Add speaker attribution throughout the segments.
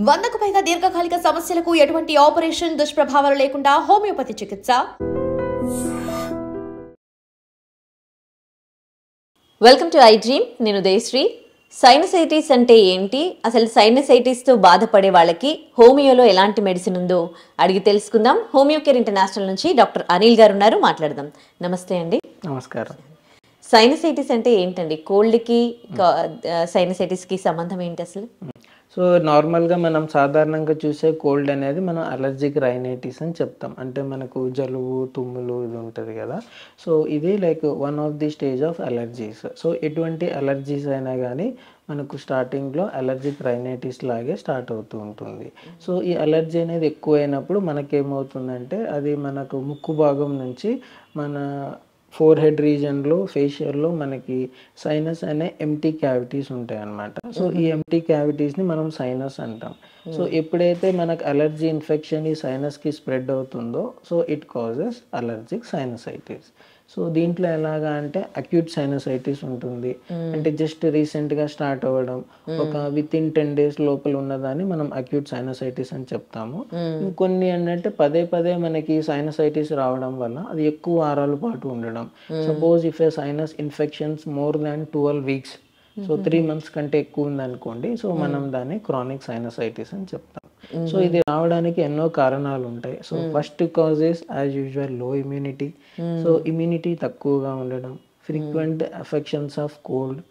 Speaker 1: 100కు పైగా దీర్ఘకాలిక సమస్యలకు ఎటువంటి ఆపరేషన్ దుష్ప్రభావాలు లేకుండా హోమియోపతి చికిత్స.
Speaker 2: Welcome to I dream. నేను ఉదయశ్రీ. సైనసైటిస్ అంటే ఏంటి, అసలు సైనసైటిస్తో బాధపడే వాళ్ళకి హోమియోలో ఎలాంటి మెడిసిన్ ఉందో అడిగి తెలుసుకుందాం. హోమియో కేర్ ఇంటర్నేషనల్ నుంచి డాక్టర్ అనిల్ గారు ఉన్నారు, మాట్లాడదాం. నమస్తే అండి.
Speaker 3: నమస్కారం.
Speaker 2: సైనసైటిస్ అంటే ఏంటండి? కోల్డ్కి సైనసైటిస్కి సంబంధం ఏంటి అసలు?
Speaker 3: సో నార్మల్గా మనం సాధారణంగా చూసే కోల్డ్ అనేది మనం అలర్జిక్ రైనైటిస్ అని చెప్తాం. అంటే మనకు జలుబు, తుమ్ములు ఇది ఉంటుంది కదా. సో ఇది like one of the stage of allergies. So ఎటువంటి అలర్జీస్ అయినా కానీ మనకు స్టార్టింగ్లో అలర్జిక్ రైనైటిస్ లాగే స్టార్ట్ అవుతూ ఉంటుంది. సో ఈ అలర్జీ అనేది ఎక్కువైనప్పుడు మనకేమవుతుందంటే అది మనకు ముక్కు భాగం నుంచి మన ఫోర్ హెడ్ రీజన్లో, ఫేషియల్లో మనకి సైనస్ అనే ఎంటీ క్యావిటీస్ ఉంటాయి అన్నమాట. సో ఈ ఎంటీ క్యావిటీస్ని మనం సైనస్ అంటాం. సో ఎప్పుడైతే మనకు అలర్జీ ఇన్ఫెక్షన్ ఈ సైనస్కి స్ప్రెడ్ అవుతుందో so it causes allergic sinusitis. So దీంట్లో ఎలాగా అంటే అక్యూట్ సైనసైటిస్ ఉంటుంది, అంటే జస్ట్ రీసెంట్గా స్టార్ట్ అవ్వడం, ఒక విత్ ఇన్ 10 days లోపల ఉన్నదాన్ని మనం అక్యూట్ సైనసైటిస్ అని చెప్తాము. ఇంకొన్ని ఏంటంటే పదే పదే మనకి సైనసైటిస్ రావడం వల్ల అది ఎక్కువ వారాల పాటు ఉండడం. Suppose if A sinus infections more than 12 weeks, so 3 months కంటే ఎక్కువ ఉందనుకోండి, సో మనం దాన్ని క్రానిక్ సైనసైటిస్ అని చెప్తాం. సో ఇది రావడానికి ఎన్నో కారణాలు ఉంటాయి. So first causes as usual low immunity. So immunity తక్కువగా ఉండడం, ఫ్రీక్వెంట్ అఫెక్షన్స్ ఆఫ్ కోల్డ్,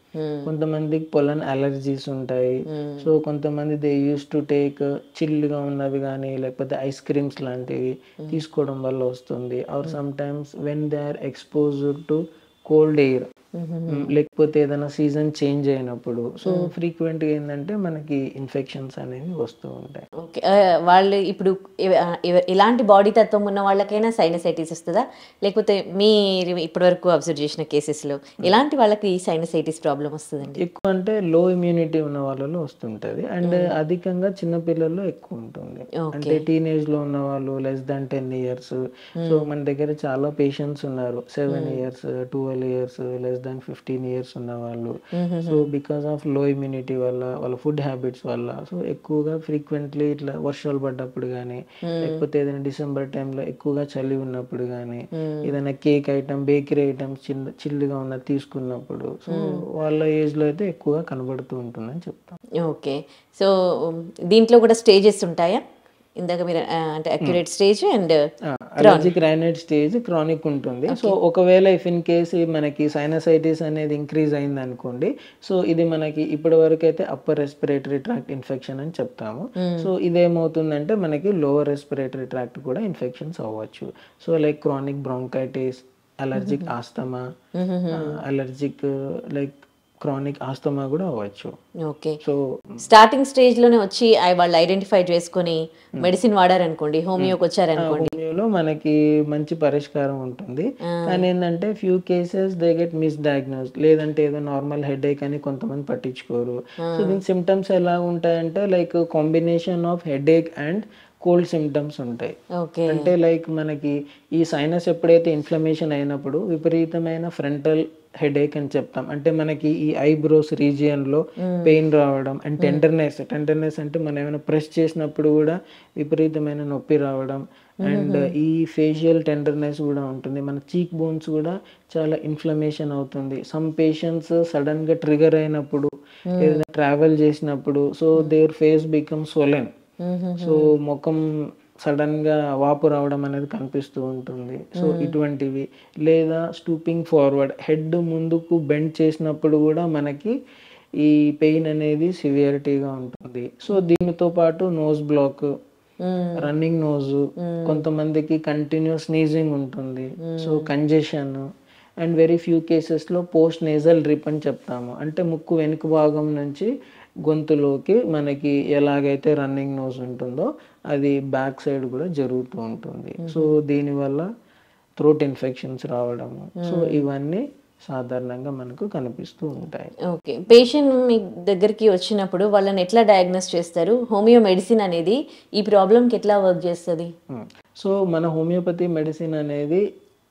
Speaker 3: కొంతమందికి పొలన్ అలర్జీస్ ఉంటాయి. సో కొంతమంది దే యూస్ టు టేక్ చిల్గా ఉన్నవి కానీ లేకపోతే ఐస్ క్రీమ్స్ లాంటివి తీసుకోవడం వల్ల వస్తుంది. Or sometimes when they are exposed to cold air, లేకపోతే ఏదైనా సీజన్ చేంజ్ అయినప్పుడు సో ఫ్రీక్వెంట్గా ఏంటంటే మనకి ఇన్ఫెక్షన్స్ అనేవి వస్తూ ఉంటాయి.
Speaker 2: ఓకే, వాళ్ళు ఇప్పుడు ఎలాంటి బాడీ తత్వం ఉన్న వాళ్ళకైనా సైనసైటిస్ వస్తుందా, లేకపోతే మీరు ఇప్పటివరకు అబ్జర్వ్ చేసిన కేసెస్లో ఎలాంటి వాళ్ళకి సైనసైటిస్ ప్రాబ్లం వస్తుందండి?
Speaker 3: ఎక్కువ అంటే లో ఇమ్యూనిటీ ఉన్న వాళ్ళలో వస్తుంటుంది, అండ్ అధికంగా చిన్నపిల్లల్లో ఎక్కువ ఉంటుంది. అంటే టీనేజ్లో ఉన్న వాళ్ళు లెస్ దాన్ 10 years. సో మన దగ్గర చాలా పేషెంట్స్ ఉన్నారు 7 years, 12 years, less than 15 years ఉన్న వాళ్ళు. సో బికాస్ ఆఫ్ లో ఇమ్యూనిటీ వల్ల, వాళ్ళ ఫుడ్ హ్యాబిట్స్ వల్ల సో ఎక్కువగా ఫ్రీక్వెంట్లీ ఇట్లా వర్షాలు పడ్డప్పుడు కానీ లేకపోతే ఏదైనా డిసెంబర్ టైంలో ఎక్కువగా చలి ఉన్నప్పుడు కానీ ఏదైనా కేక్ ఐటమ్, బేకరీ ఐటమ్స్ చిల్లుగా ఉన్నది తీసుకున్నప్పుడు సో వాళ్ళ ఏజ్లో అయితే ఎక్కువగా కనబడుతూ ఉంటుందని చెప్తాం.
Speaker 2: ఓకే, సో దీంట్లో కూడా స్టేజెస్ ఉంటాయా? ఇందాక మీరు అంటే accurate stage and
Speaker 3: allergic rhinitis stage, chronic ఉంటుంది. సో ఒకవేళ ఇఫ్ ఇన్ కేసు మనకి సైనసైటిస్ అనేది ఇంక్రీజ్ అయింది అనుకోండి, సో ఇది మనకి ఇప్పటి వరకు అయితే అప్పర్ రెస్పిరేటరీ ట్రాక్ట్ ఇన్ఫెక్షన్ అని చెప్తాము. సో ఇదేమవుతుందంటే మనకి లోవర్ రెస్పిరేటరీ ట్రాక్ట్ కూడా ఇన్ఫెక్షన్స్ అవ్వచ్చు. So like chronic bronchitis, allergic asthma, allergic like chronic asthma కూడా అవ్వచ్చు.
Speaker 2: ఓకే, సో స్టార్టింగ్ స్టేజ్ లోనే వచ్చి వాళ్ళు ఐడెంటిఫై చేసుకొని మెడిసిన్ వాడారనుకోండి, హోమియోకి వచ్చారనుకోండి,
Speaker 3: హోమియోలో మనకి మంచి పరిష్కారం ఉంటుంది. కానీ ఏంటంటే few cases they get miss diagnosed, లేదంటే ఏదో నార్మల్ హెడేక్ అని కొంతమంది పట్టించుకోరు. సో దీని సిమ్టమ్స్ ఎలా ఉంటాయంటే like combination of headache and cold symptoms ఉంటాయి. అంటే లైక్ మనకి ఈ సైనస్ ఎప్పుడైతే ఇన్ఫ్లమేషన్ అయినప్పుడు విపరీతమైన ఫ్రంటల్ హెడేక్ అని చెప్తాం. అంటే మనకి ఈ ఐబ్రోస్ రీజియన్లో పెయిన్ రావడం అండ్ టెండర్నెస్ అంటే మనం ఏమైనా ప్రెస్ చేసినప్పుడు కూడా విపరీతమైన నొప్పి రావడం, అండ్ ఈ ఫేషియల్ టెండర్నెస్ కూడా ఉంటుంది. మన చీక్ బోన్స్ కూడా చాలా ఇన్ఫ్లమేషన్ అవుతుంది. సమ్ పేషెంట్స్ సడన్గా ట్రిగర్ అయినప్పుడు, ఏదైనా ట్రావెల్ చేసినప్పుడు so their face become swollen, so ముఖం సడన్ గా వాపు రావడం అనేది కనిపిస్తూ ఉంటుంది. సో ఇటువంటివి, లేదా స్టూపింగ్ ఫార్వర్డ్, హెడ్ ముందుకు బెండ్ చేసినప్పుడు కూడా మనకి ఈ పెయిన్ అనేది సివియరిటీగా ఉంటుంది. సో దీనితో పాటు నోస్ బ్లాక్, రన్నింగ్ నోజ్, కొంతమందికి కంటిన్యూస్ స్నీజింగ్ ఉంటుంది. So congestion, and very few కేసెస్లో పోస్ట్ నేజల్ డ్రిప్ అని చెప్తాము. అంటే ముక్కు వెనుక భాగం నుంచి గొంతులోకి మనకి ఎలాగైతే రన్నింగ్ నోస్ ఉంటుందో అది బ్యాక్ సైడ్ కూడా జరుగుతూ ఉంటుంది. సో దీనివల్ల థ్రోట్ ఇన్ఫెక్షన్స్ రావడము, సో ఇవన్నీ సాధారణంగా మనకు కనిపిస్తూ ఉంటాయి.
Speaker 2: ఓకే, పేషెంట్ మీ దగ్గరికి వచ్చినప్పుడు వాళ్ళని ఎట్లా డయాగ్నోస్ చేస్తారు? హోమియో మెడిసిన్ అనేది ఈ ప్రాబ్లంకి ఎట్లా వర్క్ చేస్తుంది?
Speaker 3: సో మన హోమియోపతి మెడిసిన్ అనేది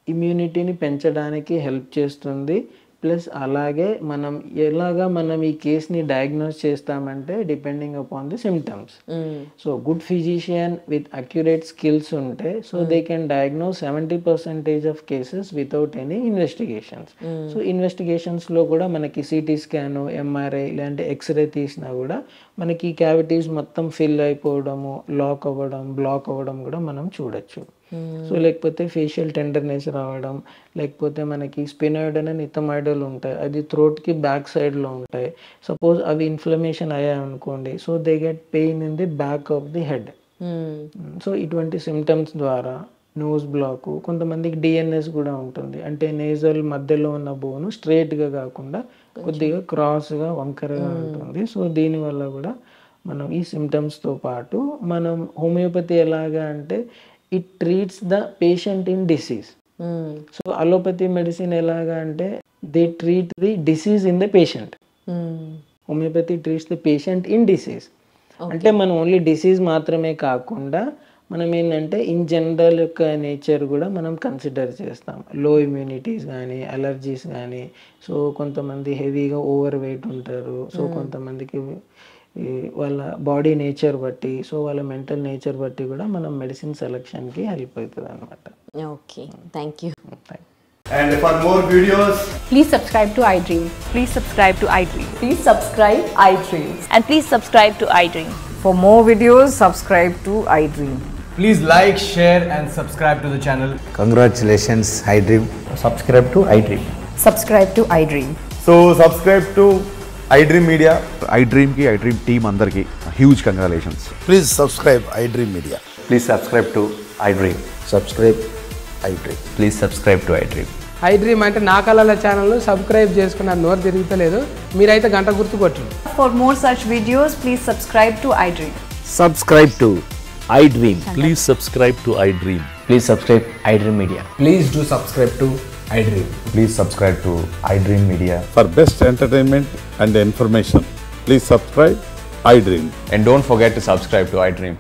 Speaker 3: ఇమ్యూనిటీని పెంచడానికి హెల్ప్ చేస్తుంది, ప్లస్ అలాగే మనం ఎలాగా మనం ఈ కేస్ని డయాగ్నోస్ చేస్తామంటే depending upon the symptoms. So good physician with accurate skills ఉంటే so they can diagnose 70% of cases without any investigations. So ఇన్వెస్టిగేషన్స్లో కూడా మనకి సిటీ స్కాన్, ఎంఆర్ఐ ఇలాంటి ఎక్స్రే తీసినా కూడా మనకి క్యావిటీస్ మొత్తం ఫిల్ అయిపోవడము, లాక్ అవ్వడం, బ్లాక్ అవ్వడం కూడా మనం చూడొచ్చు. సో లేకపోతే ఫేషియల్ టెండర్నెస్ రావడం, లేకపోతే మనకి స్పినాయిడ్ అండ్ ఇథమాయిడల్ ఉంటాయి, అది థ్రోట్కి బ్యాక్ సైడ్లో ఉంటాయి. సపోజ్ అవి ఇన్ఫ్లమేషన్ అయ్యాయి అనుకోండి, so they get pain in the back of the head. So ఇటువంటి సిమ్టమ్స్ ద్వారా నోస్ బ్లాక్, కొంతమందికి డిఎన్ఎస్ కూడా ఉంటుంది, అంటే నేజల్ మధ్యలో ఉన్న బోను స్ట్రైట్గా కాకుండా కొద్దిగా క్రాస్గా వంకరగా ఉంటుంది. సో దీనివల్ల కూడా మనం ఈ సిమ్టమ్స్తో పాటు మనం హోమియోపతి ఎలాగా అంటే it treats the patient in disease. So allopathy medicine ఎలాగా అంటే they treat the disease in the patient. Homeopathy treats the patient in disease. అంటే మనం ఓన్లీ డిసీజ్ మాత్రమే కాకుండా మనం ఏంటంటే ఇన్ జనరల్ యొక్క నేచర్ కూడా మనం కన్సిడర్ చేస్తాం. లో ఇమ్యూనిటీస్ కానీ, అలర్జీస్ కానీ, సో కొంతమంది హెవీగా ఓవర్ వెయిట్ ఉంటారు, సో కొంతమందికి వాళ్ళ బాడీ నేచర్ బట్టి, సో వాళ్ళ మెంటల్ నేచర్ బట్టి కూడా మనం మెడిసిన్ సెలెక్షన్కి హెల్ప్ అవుతుంది అనమాట.
Speaker 2: Okay, thank you.
Speaker 4: And for more videos,
Speaker 5: please subscribe to iDream.
Speaker 6: Please subscribe to iDream.
Speaker 5: Please subscribe iDream.
Speaker 6: And please subscribe to iDream.
Speaker 5: For more videos, subscribe to iDream.
Speaker 4: please like, share and subscribe to the channel.
Speaker 7: Congratulations, iDream.
Speaker 8: Subscribe to iDream.
Speaker 5: Subscribe to iDream.
Speaker 4: So subscribe to iDream Media.
Speaker 9: iDream ki iDream team andarki huge congratulations.
Speaker 7: Please subscribe iDream Media.
Speaker 8: Please subscribe to iDream.
Speaker 7: Subscribe iDream.
Speaker 8: Please subscribe to iDream.
Speaker 10: iDream అంటే నా కళల channel subscribe చేసుకున్న నోరు తిరుగుతలేదు, మీరైతే గంట గుర్తు కొట్టండి.
Speaker 6: For more such videos, please subscribe to iDream.
Speaker 8: Subscribe to iDream.
Speaker 11: Please subscribe to iDream.
Speaker 8: Please subscribe iDream Media.
Speaker 4: Please do subscribe to iDream.
Speaker 8: Please subscribe to iDream Media.
Speaker 9: For best entertainment and information, please subscribe iDream.
Speaker 8: And don't forget to subscribe to iDream.